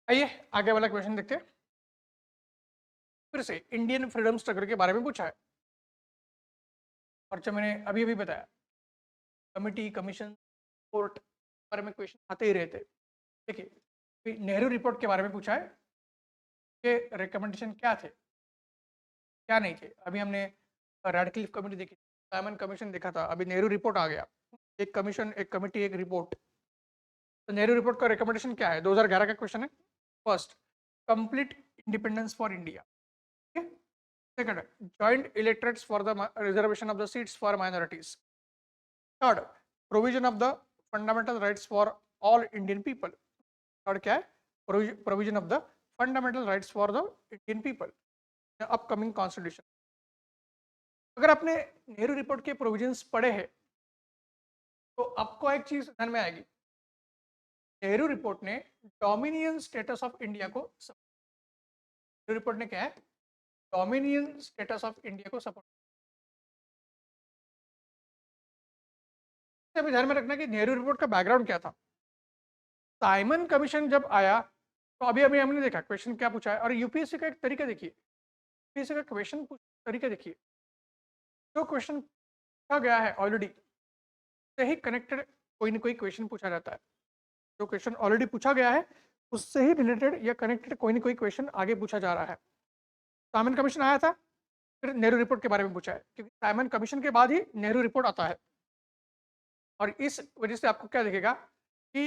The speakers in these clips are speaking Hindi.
आइए आगे वाला क्वेश्चन देखते हैं। फिर से इंडियन फ्रीडम स्ट्रगल के बारे में पूछा है और जो मैंने अभी अभी बताया, कमिटी, कमीशन, कोर्ट बारे में क्वेश्चन आते ही रहते। देखिए, फिर नेहरू रिपोर्ट के बारे में पूछा है कि रिकमेंडेशन क्या थे, क्या नहीं थे। अभी हमने रेडक्लिफ कमेटी देखी, साइमन कमीशन देखा था, अभी नेहरू रिपोर्ट आ गया। एक कमीशन, एक कमिटी, एक रिपोर्ट। तो नेहरू रिपोर्ट का रिकमेंडेशन क्या है? 2011 का क्वेश्चन है। First, complete independence for India. Second, joint electorates for the reservation of the seats for minorities. Third, provision of the fundamental rights for all Indian people. Third क्या है? Provision of the fundamental rights for the Indian people. The upcoming constitution. अगर आपने नेहरू रिपोर्ट के प्रोविजंस पढ़े हैं तो आपको एक चीज ध्यान में आएगी। नेहरू रिपोर्ट ने डोमिनियन स्टेटस ऑफ इंडिया को नेहरू रिपोर्ट ने क्या है? डोमिनियन स्टेटस ऑफ इंडिया को सपोर्ट। अभी ध्यान में रखना कि नेहरू रिपोर्ट का बैकग्राउंड क्या था। साइमन कमीशन जब आया तो अभी अभी हमने देखा क्वेश्चन क्या पूछा है, और यूपीएससी का एक तरीका देखिए, यूपीएससी का क्वेश्चन तरीका देखिए। जो क्वेश्चन पूछा गया है ऑलरेडी से ही कनेक्टेड कोई ना कोई क्वेश्चन पूछा जाता है। जो क्वेश्चन ऑलरेडी पूछा गया है उससे ही रिलेटेड या कनेक्टेड कोई ना कोई क्वेश्चन आगे पूछा जा रहा है। साइमन कमीशन आया था, फिर नेहरू रिपोर्ट के बारे में पूछा है, क्योंकि साइमन कमीशन के बाद ही नेहरू रिपोर्ट आता है। और इस वजह से आपको क्या दिखेगा कि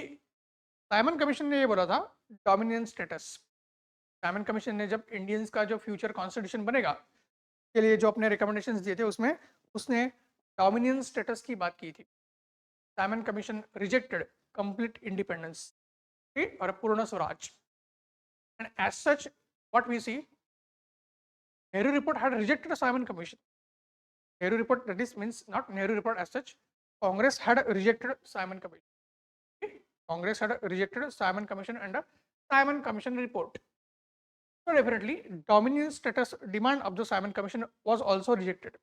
साइमन कमीशन ने ये बोला था डोमिनियन स्टेटस। साइमन कमीशन ने जब इंडियंस का जो फ्यूचर कॉन्स्टिट्यूशन बनेगा के लिए जो अपने रिकमेंडेशंस दिए थे उसमें उसने डोमिनियन स्टेटस की बात की थी। Simon commission rejected complete independence और Purna Swaraj, and as such what we see, Nehru report had rejected the Simon Commission. Nehru report, that is means not Nehru report as such. Congress had rejected Simon Commission. Okay? Congress had rejected Simon Commission and a Simon Commission report. So definitely, dominion status demand of the Simon Commission was also rejected.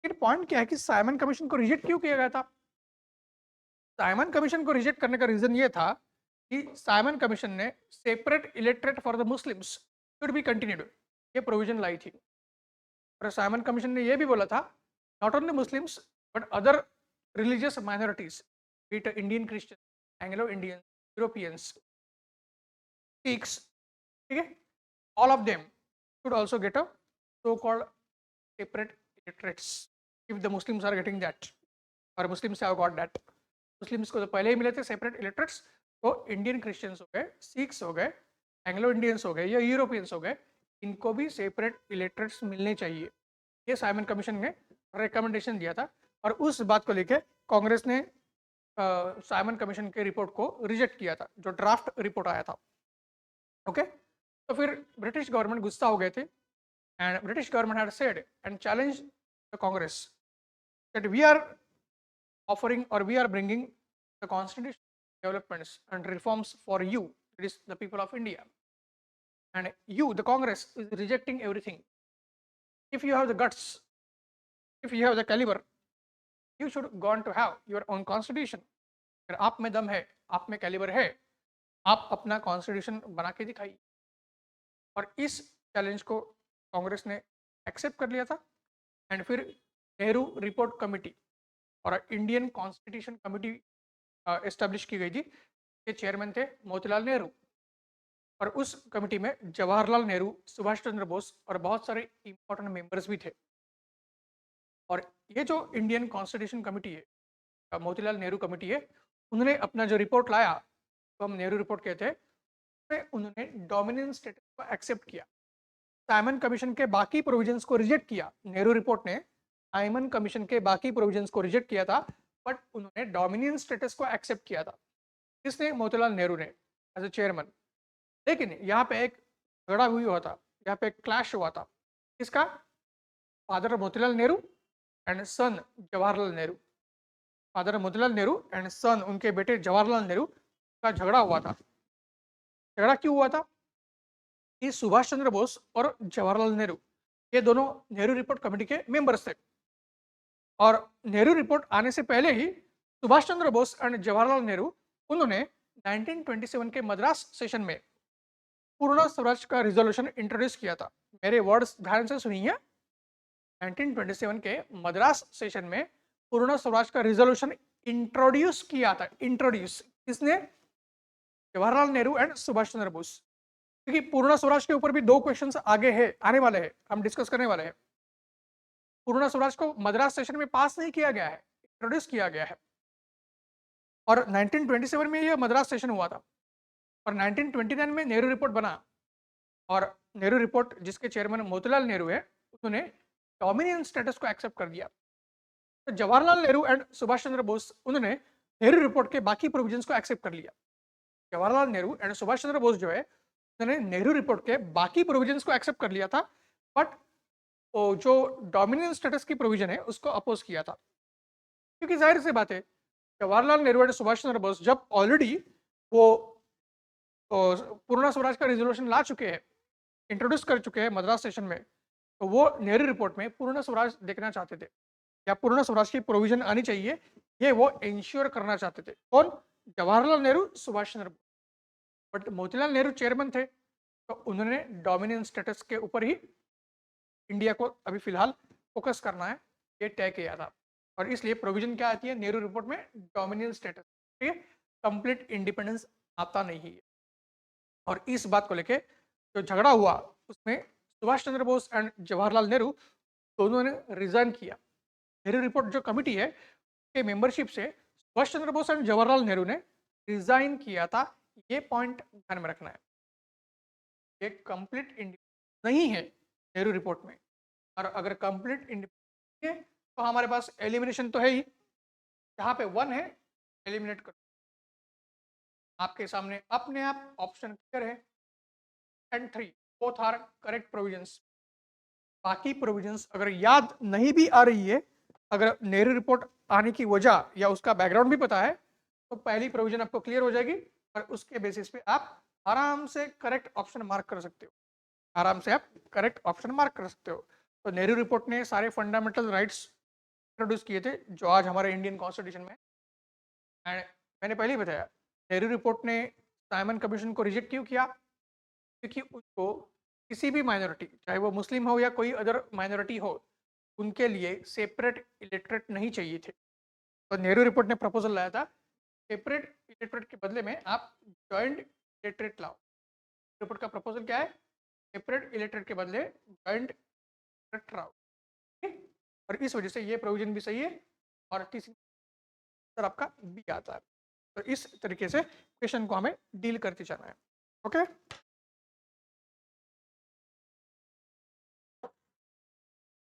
फिर पॉइंट क्या है कि साइमन कमीशन को रिजेक्ट क्यों किया गया था? साइमन कमीशन को रिजेक्ट करने का रीजन ये था कि साइमन कमीशन ने separate electorate for the Muslims should be continued, ये प्रोविजन लाई थी। और साइमन कमीशन ने यह भी बोला था not only Muslims but other religious minorities, be it Indian Christian, Anglo Indian, Europeans, Sikhs, ठीक है, all of them should also get a so called separate electorates if the Muslims are getting that, और Muslims have got that. Muslims को तो पहले ही मिले थे सेपरेट इलेक्टरेट्स, तो इंडियन क्रिश्चियंस हो गए, सिख्स हो गए, एंग्लो इंडियंस हो गए या यूरोपियंस हो गए, इनको भी सेपरेट इलेक्टरेट्स मिलने चाहिए। ये साइमन कमीशन ने रिकमेंडेशन दिया था और उस बात को लेकर कांग्रेस ने साइमन कमीशन के रिपोर्ट को रिजेक्ट किया था, जो ड्राफ्ट रिपोर्ट आया था। ओके, तो फिर ब्रिटिश गवर्नमेंट गुस्सा हो गए थे एंड British government had said and challenge the Congress that we are offering or we are bringing the constitution developments and reforms for you, that is the people of India, and you, the Congress, is rejecting everything. If you have the guts, if you have the caliber, you should go on to have your own constitution. अगर आप में दम है, आप में कैलिबर है, आप अपना कॉन्स्टिट्यूशन बना के दिखाइए। और इस चैलेंज को कांग्रेस ने एक्सेप्ट कर लिया था एंड फिर नेहरू रिपोर्ट कमेटी और इंडियन कॉन्स्टिट्यूशन कमेटी एस्टेब्लिश की गई थी। के चेयरमैन थे मोतीलाल नेहरू, और उस कमेटी में जवाहरलाल नेहरू, सुभाष चंद्र बोस और बहुत सारे इंपॉर्टेंट मेंबर्स भी थे। और ये जो इंडियन कॉन्स्टिट्यूशन कमेटी है, मोतीलाल नेहरू कमेटी है, उन्होंने अपना जो रिपोर्ट लाया तो हम नेहरू रिपोर्ट कहते हैं, उसमें उन्होंने डोमिनियन स्टेटस को एक्सेप्ट किया। साइमन कमीशन के बाकी प्रोविजंस को रिजेक्ट किया। नेहरू रिपोर्ट ने साइमन कमीशन के बाकी प्रोविजंस को रिजेक्ट किया था, बट उन्होंने डोमिनियन स्टेटस को एक्सेप्ट किया था। किसने? मोतीलाल नेहरू ने एज ए चेयरमैन। लेकिन यहाँ पे एक झगड़ा हुआ था, यहाँ पे एक क्लैश हुआ था। किसका? Father Motilal Nehru and son Jawaharlal Nehru. Father Motilal Nehru and son, उनके बेटे जवाहरलाल नेहरू का झगड़ा हुआ था। झगड़ा क्यों हुआ था कि सुभाष चंद्र बोस और जवाहरलाल नेहरू ये दोनों नेहरू रिपोर्ट कमेटी के मेंबर्स थे, और नेहरू रिपोर्ट आने से पहले ही सुभाष चंद्र बोस एंड जवाहरलाल नेहरू उन्होंने 1927 के मद्रास सेशन में पूर्ण स्वराज का रिजोल्यूशन इंट्रोड्यूस किया था? मेरे वर्ड्स ध्यान से सुनिए। 1927 के मद्रास सेशन में पूर्ण स्वराज का रिजोल्यूशन इंट्रोड्यूस किया था। इंट्रोड्यूस किसने? जवाहरलाल नेहरू एंड सुभाष चंद्र बोस। क्योंकि पूर्ण स्वराज के ऊपर भी 2 क्वेश्चंस आगे है, आने वाले हैं, हम डिस्कस करने वाले हैं। पूर्ण स्वराज को मद्रास सेशन में पास नहीं किया गया है, इंट्रोड्यूस किया गया है। और 1927 में यह मद्रास सेशन हुआ था और 1929 में नेहरू रिपोर्ट बना। और नेहरू रिपोर्ट जिसके चेयरमैन मोतीलाल नेहरू है, उन्होंने डोमिनियन स्टेटस को एक्सेप्ट कर दिया। तो जवाहरलाल नेहरू एंड सुभाष चंद्र बोस, उन्होंने नेहरू रिपोर्ट के बाकी प्रोविजंस को एक्सेप्ट कर लिया। जवाहरलाल नेहरू एंड सुभाष चंद्र बोस जो है, उन्होंने नेहरू रिपोर्ट के बाकी प्रोविजंस को एक्सेप्ट कर लिया था, बट जो डोमिनियन स्टेटस की प्रोविजन है उसको अपोज किया था। क्योंकि जाहिर सी बात है, जवाहरलाल नेहरू एंड सुभाष चंद्र बोस जब ऑलरेडी वो पूर्ण स्वराज का रिजोल्यूशन ला चुके हैं, इंट्रोड्यूस कर चुके हैं मद्रास सेशन में, तो वो नेहरू रिपोर्ट में पूर्ण स्वराज देखना चाहते थे या पूर्ण स्वराज की प्रोविजन आनी चाहिए, ये वो इंश्योर करना चाहते थे। कौन? जवाहरलाल नेहरू, सुभाष चंद्र बोस। बट मोतीलाल नेहरू चेयरमैन थे, तो उन्होंने डोमिनियन स्टेटस के ऊपर ही इंडिया को अभी फिलहाल फोकस करना है, ये तय किया था। और इसलिए प्रोविजन क्या आती है नेहरू रिपोर्ट में? Dominion status. ठीक है, कंप्लीट इंडिपेंडेंस आता नहीं है। और इस बात को लेके जो झगड़ा हुआ, उसमें सुभाष चंद्र बोस एंड जवाहरलाल नेहरू दोनों ने रिजाइन किया। नेहरू रिपोर्ट जो कमिटी है के मेंबरशिप से सुभाष चंद्र बोस एंड जवाहरलाल नेहरू ने रिजाइन किया था। ये पॉइंट ध्यान में रखना है। ये कंप्लीट इंडिपेंडेंस नहीं है नेहरू रिपोर्ट में। और अगर कंप्लीट इंडिपेंडेंस है तो हमारे पास एलिमिनेशन तो है ही, जहाँ पे 1 है एलिमिनेट कर। आपके सामने अपने आप ऑप्शन क्लियर है and 3 both are correct provisions. बाकी प्रोविजंस अगर याद नहीं भी आ रही है, अगर नेहरू रिपोर्ट आने की वजह या उसका बैकग्राउंड भी पता है, तो पहली प्रोविजन आपको क्लियर हो जाएगी और उसके बेसिस पे आप आराम से करेक्ट ऑप्शन मार्क कर सकते हो। आराम से आप करेक्ट ऑप्शन मार्क कर सकते हो। तो नेहरू रिपोर्ट ने सारे फंडामेंटल राइट्स इंट्रोड्यूस किए थे जो आज हमारे इंडियन कॉन्स्टिट्यूशन में। एंड मैंने पहले ही बताया, नेहरू रिपोर्ट ने साइमन कमीशन को रिजेक्ट क्यों किया? क्योंकि उसको किसी भी माइनॉरिटी, चाहे वो मुस्लिम हो या कोई अदर माइनॉरिटी हो, उनके लिए सेपरेट इलेक्ट्रेट नहीं चाहिए थे। तो नेहरू रिपोर्ट ने प्रपोजल लाया था, सेपरेट इलेक्ट्रेट के बदले में आप जॉइंट इलेक्ट्रेट लाओ। रिपोर्ट का प्रपोजल क्या है? सेपरेट इलेक्ट्रेट के बदले जॉइंट इलेक्ट्रेट लाओ। ठीक है? और इस वजह से ये प्रोविजन भी सही है और तीसरी सर आपका बी आता है। तो इस तरीके से क्वेश्चन को हमें डील करते जाना है। ओके।